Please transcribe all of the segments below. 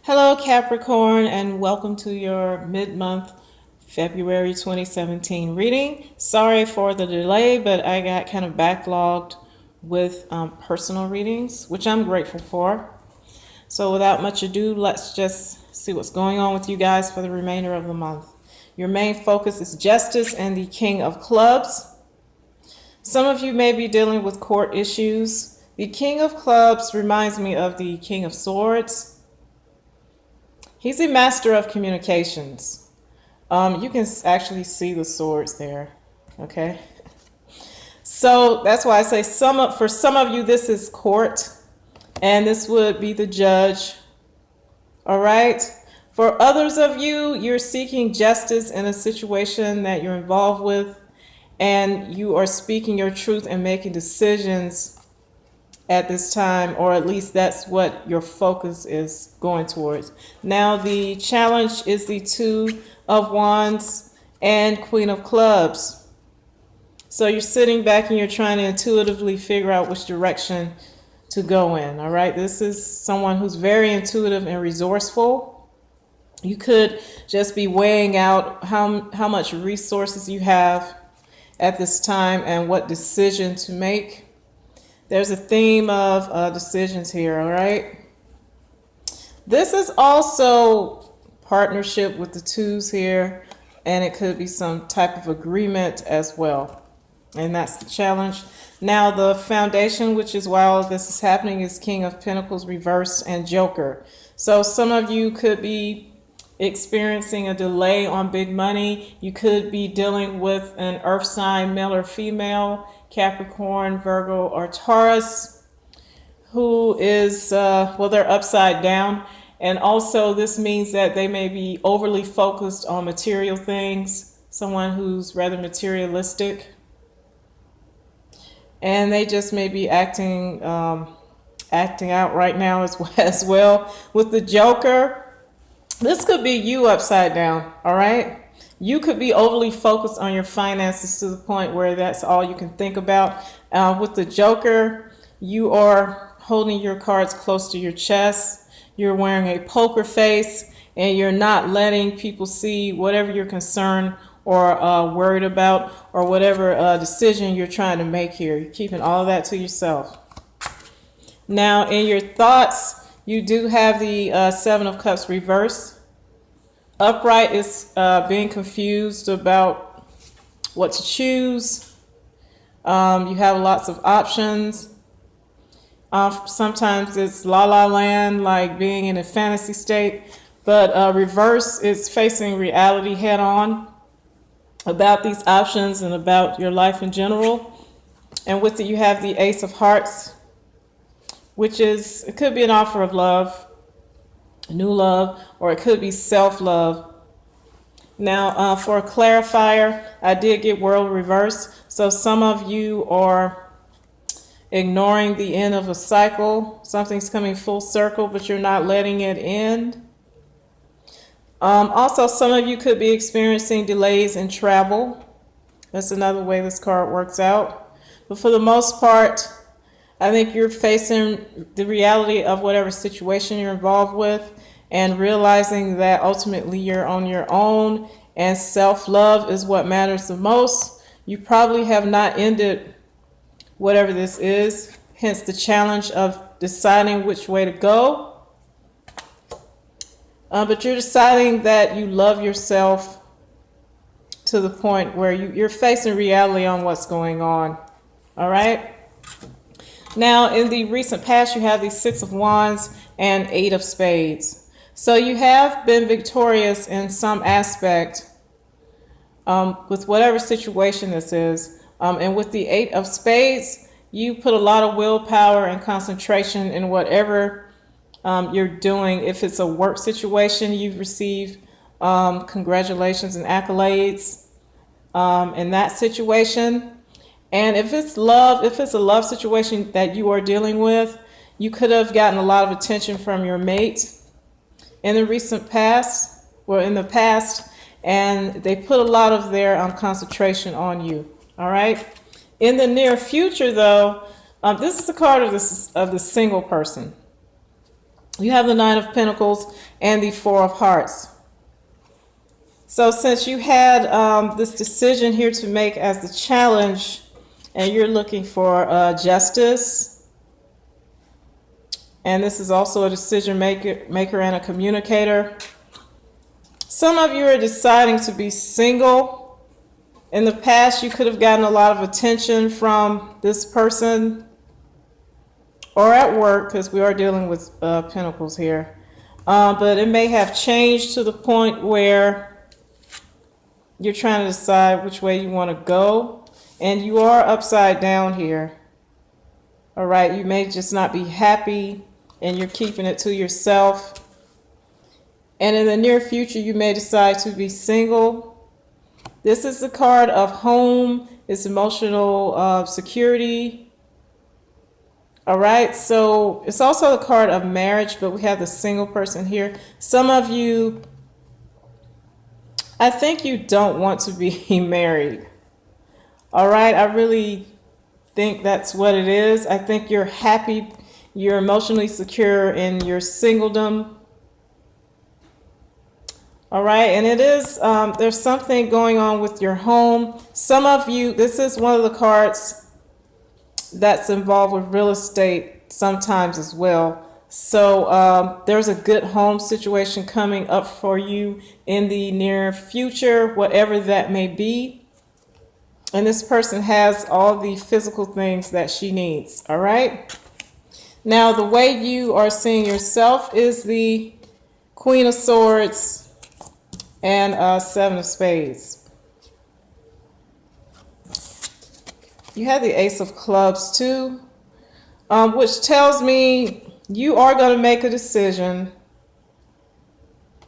Hello, Capricorn, and welcome to your mid-month February 2017 reading. Sorry for the delay, but I got kind of backlogged with personal readings, which I'm grateful for. So without much ado, let's just see what's going on with you guys for the remainder of the month. Your main focus is justice and the King of Clubs. Some of you may be dealing with court issues. The King of Clubs reminds me of the King of Swords. He's a master of communications. You can actually see the swords there, okay? So that's why I say for some of you, this is court, and this would be the judge, all right? For others of you, you're seeking justice in a situation that you're involved with, and you are speaking your truth and making decisions at this time, or at least that's what your focus is going towards. Now the challenge is the Two of Wands and Queen of Clubs. So you're sitting back and you're trying to intuitively figure out which direction to go in. All right, this is someone who's very intuitive and resourceful. You could just be weighing out how much resources you have at this time and what decision to make. There's a theme of decisions here, all right? This is also partnership with the twos here, and it could be some type of agreement as well. And that's the challenge. Now, the foundation, which is why all of this is happening, is King of Pentacles reversed and Joker. So some of you could be experiencing a delay on big money. You could be dealing with an earth sign, male or female, Capricorn, Virgo, or Taurus, who is, well, they're upside down. And also this means that they may be overly focused on material things, someone who's rather materialistic. And they just may be acting out right now as well. With the Joker, this could be you upside down, all right? You could be overly focused on your finances to the point where that's all you can think about. With the Joker, you are holding your cards close to your chest. You're wearing a poker face, and you're not letting people see whatever you're concerned or worried about, or whatever decision you're trying to make here. You're keeping all of that to yourself. Now, in your thoughts, you do have the Seven of Cups reversed. Upright is being confused about what to choose. You have lots of options. Sometimes it's la la land, like being in a fantasy state. But reverse is facing reality head on about these options and about your life in general. And with it, you have the Ace of Hearts, which is, it could be an offer of love, new love, or it could be self-love. Now, for a clarifier, I did get world reverse. So some of you are ignoring the end of a cycle. Something's coming full circle, but you're not letting it end. Also, some of you could be experiencing delays in travel. That's another way this card works out. But for the most part, I think you're facing the reality of whatever situation you're involved with and realizing that ultimately you're on your own and self-love is what matters the most. You probably have not ended whatever this is, hence the challenge of deciding which way to go. But you're deciding that you love yourself to the point where you're facing reality on what's going on. All right? Now, in the recent past, you have the Six of Wands and Eight of Spades. So you have been victorious in some aspect with whatever situation this is. And with the Eight of Spades, you put a lot of willpower and concentration in whatever you're doing. If it's a work situation, you've received congratulations and accolades in that situation. And if it's love, if it's a love situation that you are dealing with, you could have gotten a lot of attention from your mate in the recent past, or in the past, and they put a lot of their concentration on you. All right. In the near future, though, this is the card of the single person. You have the Nine of Pentacles and the Four of Hearts. So since you had this decision here to make as the challenge, and you're looking for justice, and this is also a decision maker and a communicator. Some of you are deciding to be single. In the past, you could have gotten a lot of attention from this person, or at work, because we are dealing with pentacles here. But it may have changed to the point where you're trying to decide which way you want to go, and you are upside down here. All right, you may just not be happy, and you're keeping it to yourself. And in the near future, you may decide to be single. This is the card of home, it's emotional security. All right, so it's also the card of marriage, but we have the single person here. Some of you, I think you don't want to be married. All right, I really think that's what it is. I think you're happy, you're emotionally secure in your singledom. All right, and it is, there's something going on with your home. Some of you, this is one of the cards that's involved with real estate sometimes as well. So there's a good home situation coming up for you in the near future, whatever that may be. And this person has all the physical things that she needs. All right. Now, the way you are seeing yourself is the Queen of Swords and Seven of Spades. You have the Ace of Clubs too, which tells me you are going to make a decision.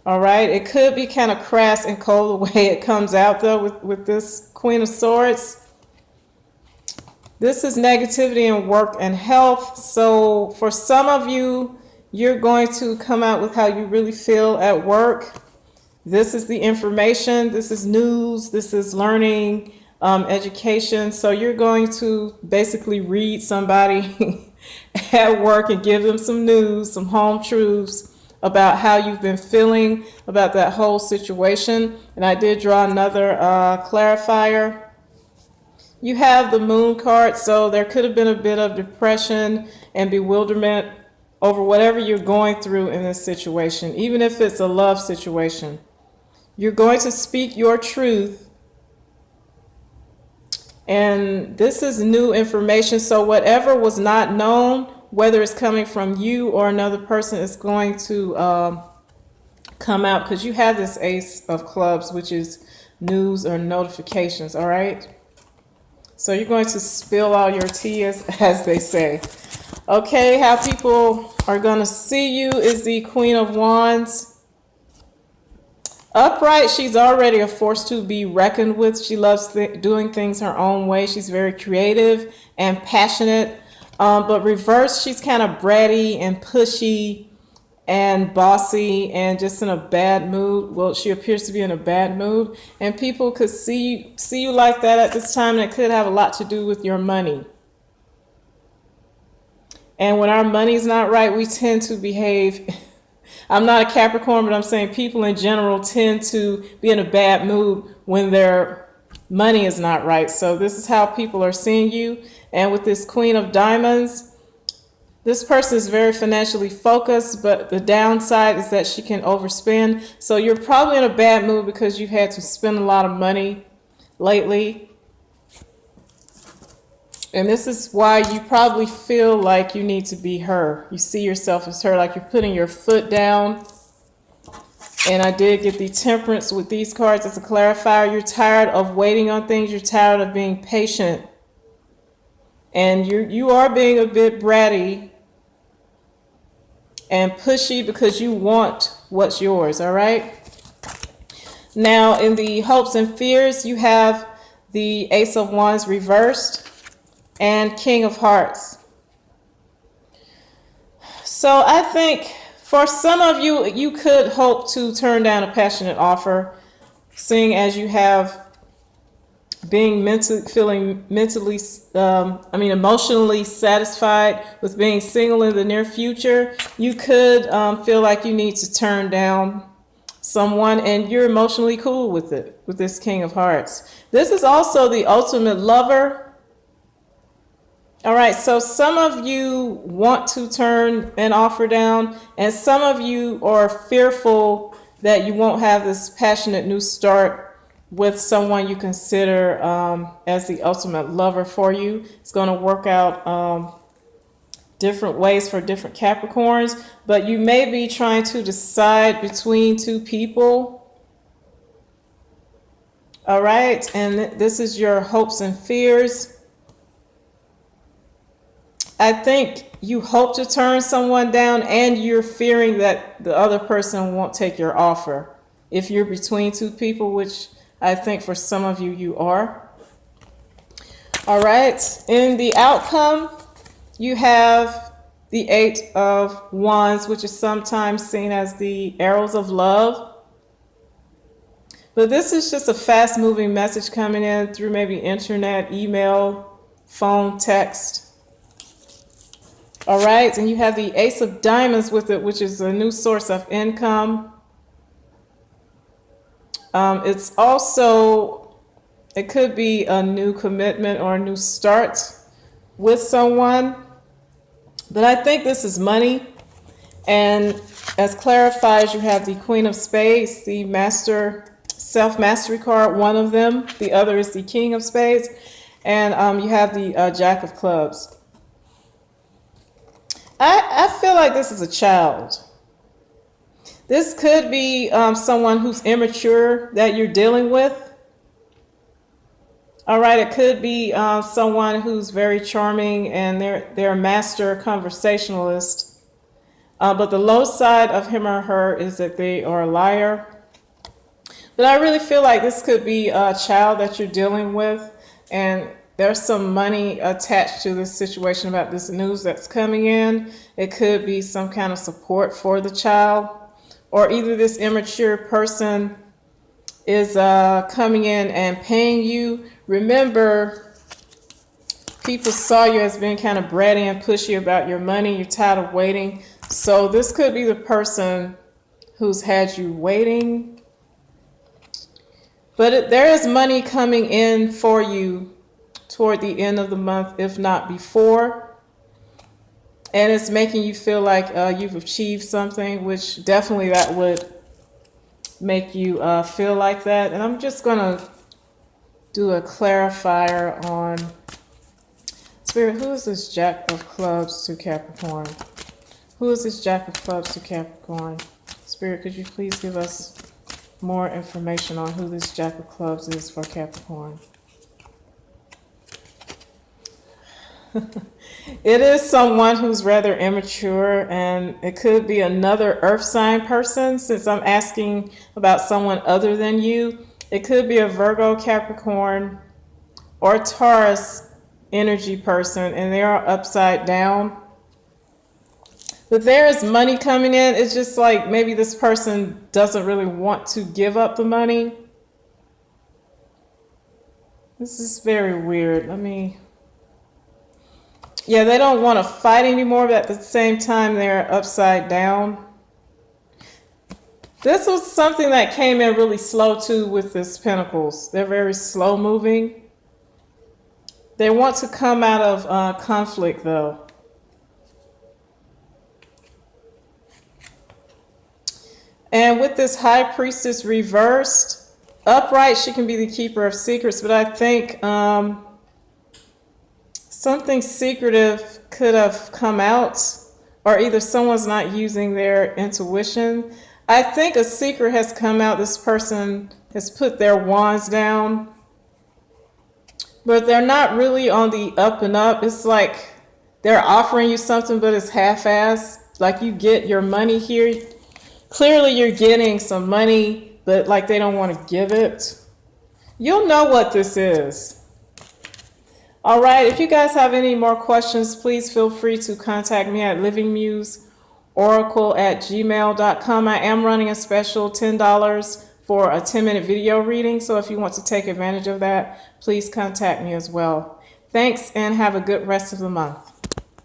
All right. It could be kind of crass and cold the way it comes out, though, with this Queen of Swords. This is negativity in work and health. So for some of you, you're going to come out with how you really feel at work. This is the information. This is news. This is learning, education. So you're going to basically read somebody at work and give them some news, some home truths about how you've been feeling about that whole situation. And I did draw another clarifier. You have the Moon card, so there could have been a bit of depression and bewilderment over whatever you're going through in this situation, even if it's a love situation. You're going to speak your truth. And this is new information, so whatever was not known, whether it's coming from you or another person, is going to come out, because you have this Ace of Clubs, which is news or notifications, all right? So you're going to spill all your tea, as they say. Okay, how people are going to see you is the Queen of Wands. Upright, she's already a force to be reckoned with. She loves doing things her own way. She's very creative and passionate. But reverse, she's kind of bratty and pushy and bossy and just in a bad mood. Well, she appears to be in a bad mood. And people could see you like that at this time, and it could have a lot to do with your money. And when our money's not right, we tend to behave. I'm not a Capricorn, but I'm saying people in general tend to be in a bad mood when their money is not right. So this is how people are seeing you. And with this Queen of Diamonds, this person is very financially focused, but the downside is that she can overspend. So you're probably in a bad mood because you've had to spend a lot of money lately. And this is why you probably feel like you need to be her. You see yourself as her, like you're putting your foot down. And I did get the Temperance with these cards as a clarifier. You're tired of waiting on things. You're tired of being patient. And you are being a bit bratty and pushy because you want what's yours, all right? Now, in the hopes and fears, you have the Ace of Wands reversed and King of Hearts. So I think for some of you, you could hope to turn down a passionate offer, seeing as you have being feeling mentally, emotionally satisfied with being single in the near future. You could feel like you need to turn down someone, and you're emotionally cool with it, with this King of Hearts. This is also the ultimate lover. All right, so some of you want to turn an offer down, and some of you are fearful that you won't have this passionate new start with someone you consider as the ultimate lover for you. It's going to work out different ways for different Capricorns, but you may be trying to decide between two people. All right, and this is your hopes and fears. I think you hope to turn someone down, and you're fearing that the other person won't take your offer. If you're between two people, which I think for some of you, you are. All right, in the outcome, you have the Eight of Wands, which is sometimes seen as the arrows of love. But this is just a fast-moving message coming in through maybe internet, email, phone, text. All right, and you have the Ace of Diamonds with it, which is a new source of income. It's also, it could be a new commitment or a new start with someone. But I think this is money. And as clarified, you have the Queen of Spades, the Master Self-Mastery card, one of them. The other is the King of Spades. And you have the Jack of Clubs. I feel like this is a child. This could be someone who's immature that you're dealing with. All right, it could be someone who's very charming and they're a master conversationalist. But the low side of him or her is that they are a liar. But I really feel like this could be a child that you're dealing with, and there's some money attached to this situation about this news that's coming in. It could be some kind of support for the child, or either this immature person is coming in and paying you. Remember, people saw you as being kind of bratty and pushy about your money. You're tired of waiting. So this could be the person who's had you waiting. But there is money coming in for you toward the end of the month, if not before. And it's making you feel like you've achieved something, which definitely that would make you feel like that. And I'm just going to do a clarifier on Spirit. Who is this Jack of Clubs to Capricorn? Who is this Jack of Clubs to Capricorn? Spirit, could you please give us more information on who this Jack of Clubs is for Capricorn? It is someone who's rather immature, and it could be another earth sign person, since I'm asking about someone other than you. It could be a Virgo, Capricorn, or Taurus energy person, and they are upside down. But there is money coming in. It's just like maybe this person doesn't really want to give up the money. This is very weird. Yeah, they don't want to fight anymore, but at the same time, they're upside down. This was something that came in really slow, too, with this Pentacles. They're very slow moving. They want to come out of conflict, though. And with this High Priestess reversed, upright, she can be the keeper of secrets, but I think something secretive could have come out, or either someone's not using their intuition. I think a secret has come out. This person has put their wands down, but they're not really on the up and up. It's like they're offering you something, but it's half-assed. Like you get your money here. Clearly you're getting some money, but like they don't want to give it. You'll know what this is. All right, if you guys have any more questions, please feel free to contact me at livingmuseoracle@gmail.com. I am running a special $10 for a 10-minute video reading. So if you want to take advantage of that, please contact me as well. Thanks and have a good rest of the month.